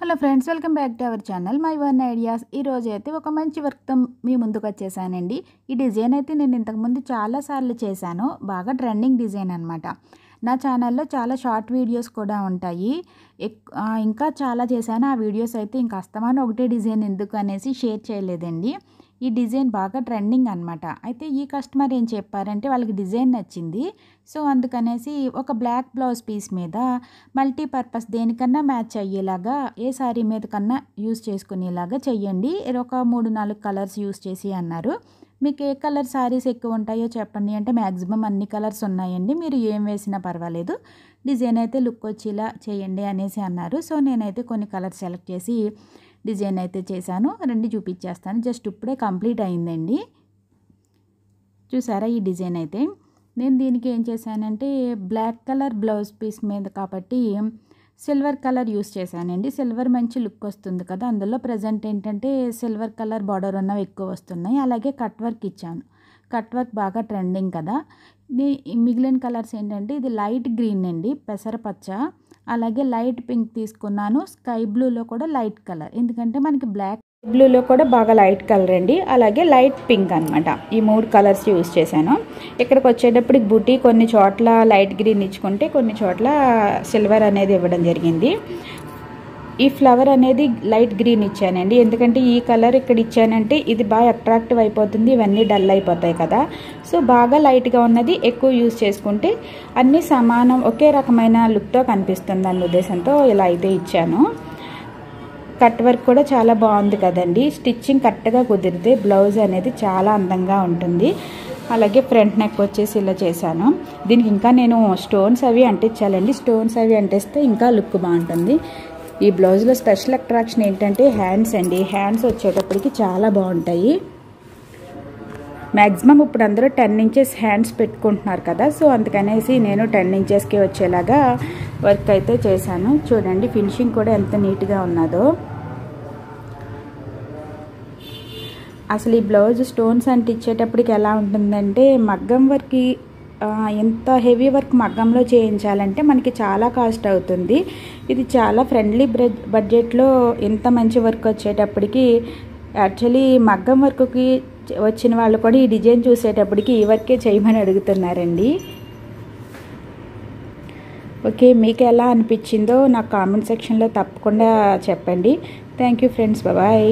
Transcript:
Hello friends, welcome back to our channel my one ideas. ఈరోజు అయితే ఒక మంచి వర్క్తో మీ ముందుకు వచ్చేసానండి. ఈ డిజైన్ అయితే నేను ఇంతకుముందు చాలాసార్లు చేశాను. బాగా ట్రెండింగ్ డిజైన్ అనమాట. నా ఛానల్లో చాలా షార్ట్ వీడియోస్ కూడా ఉంటాయి. ఇంకా చాలా చేశాను. ఆ వీడియోస్ అయితే ఇంకా అస్తమానం ఒకటే డిజైన్ ఎందుకు అనేసి షేర్ చేయలేదండి. ఈ డిజైన్ బాగా ట్రెండింగ్ అనమాట. అయితే ఈ కస్టమర్ ఏం చెప్పారంటే వాళ్ళకి డిజైన్ నచ్చింది. సో అందుకనేసి ఒక బ్లాక్ బ్లౌజ్ పీస్ మీద మల్టీపర్పస్ దేనికన్నా మ్యాచ్ అయ్యేలాగా ఏ శారీ మీద కన్నా యూస్ చేసుకునేలాగా చెయ్యండి, ఒక 3-4 కలర్స్ యూస్ చేసి అన్నారు. మీకు ఏ కలర్ శారీస్ ఎక్కువ ఉంటాయో చెప్పండి అంటే మ్యాక్సిమం అన్ని కలర్స్ ఉన్నాయండి, మీరు ఏం వేసినా పర్వాలేదు, డిజైన్ అయితే లుక్ వచ్చేలా చేయండి అనేసి అన్నారు. సో నేనైతే కొన్ని కలర్స్ సెలెక్ట్ చేసి డిజైన్ అయితే చేశాను. రండి చూపించేస్తాను. జస్ట్ ఇప్పుడే కంప్లీట్ అయిందండి. చూసారా ఈ డిజైన్ అయితే. నేను దీనికి ఏం చేశానంటే బ్లాక్ కలర్ బ్లౌజ్ పీస్ మీద కాబట్టి సిల్వర్ కలర్ యూస్ చేశానండి. సిల్వర్ మంచి లుక్ వస్తుంది కదా, అందులో ప్రజెంట్ ఏంటంటే సిల్వర్ కలర్ బార్డర్ ఉన్నవి ఎక్కువ వస్తున్నాయి. అలాగే కట్ వర్క్ ఇచ్చాను. కట్ వర్క్ బాగా ట్రెండింగ్ కదా. మిగిలిన కలర్స్ ఏంటంటే ఇది లైట్ గ్రీన్ అండి, పెసరపచ్చ, అలాగే లైట్ పింక్ తీసుకున్నాను. స్కై బ్లూలో కూడా లైట్ కలర్, ఎందుకంటే మనకి బ్లాక్ బ్లూలో కూడా బాగా లైట్ కలర్ అండి, అలాగే లైట్ పింక్ అనమాట. ఈ 3 కలర్స్ యూస్ చేశాను. ఇక్కడికి వచ్చేటప్పటికి బుటీ కొన్ని చోట్ల లైట్ గ్రీన్ ఇచ్చుకుంటే కొన్ని చోట్ల సిల్వర్ అనేది ఇవ్వడం జరిగింది. ఈ ఫ్లవర్ అనేది లైట్ గ్రీన్ ఇచ్చానండి, ఎందుకంటే ఈ కలర్ ఇక్కడ ఇచ్చానంటే ఇది బాగా అట్రాక్టివ్ అయిపోతుంది, ఇవన్నీ డల్ అయిపోతాయి కదా. సో బాగా లైట్గా ఉన్నది ఎక్కువ యూజ్ చేసుకుంటే అన్నీ సమానం ఒకే రకమైన లుక్తో కనిపిస్తుంది అన్న ఉద్దేశంతో ఇలా అయితే ఇచ్చాను. కట్ వర్క్ కూడా చాలా బాగుంది కదండి. స్టిచ్చింగ్ కరెక్ట్గా కుదిరితే బ్లౌజ్ అనేది చాలా అందంగా ఉంటుంది. అలాగే ఫ్రంట్ నెక్ వచ్చేసి ఇలా చేశాను. దీనికి ఇంకా నేను స్టోన్స్ అవి అంటించాలండి. స్టోన్స్ అవి అంటిస్తే ఇంకా లుక్ బాగుంటుంది. ఈ బ్లౌజ్లో స్పెషల్ అట్రాక్షన్ ఏంటంటే హ్యాండ్స్ అండి. హ్యాండ్స్ వచ్చేటప్పటికి చాలా బాగుంటాయి. మ్యాక్సిమం ఇప్పుడు అందరూ 10 ఇంచెస్ హ్యాండ్స్ పెట్టుకుంటున్నారు కదా, సో అందుకనేసి నేను 10 ఇంచెస్కి వచ్చేలాగా వర్క్ అయితే చేశాను. చూడండి ఫినిషింగ్ కూడా ఎంత నీట్గా ఉన్నదో. అసలు ఈ బ్లౌజ్ స్టోన్స్ అంటించేటప్పటికి ఎలా ఉంటుందంటే మగ్గం వర్క్, ఎంత హెవీ వర్క్ మగ్గంలో చేయించాలంటే మనకి చాలా కాస్ట్ అవుతుంది. ఇది చాలా ఫ్రెండ్లీ బడ్జెట్లో ఇంత మంచి వర్క్ వచ్చేటప్పటికి యాక్చువల్లీ మగ్గం వర్క్కి వచ్చిన వాళ్ళు కూడా ఈ డిజైన్ చూసేటప్పటికి ఈ వర్కే చేయమని అడుగుతున్నారండి. ఓకే, మీకు ఎలా అనిపించిందో నాకు కామెంట్ సెక్షన్లో తప్పకుండా చెప్పండి. Thank you friends, bye.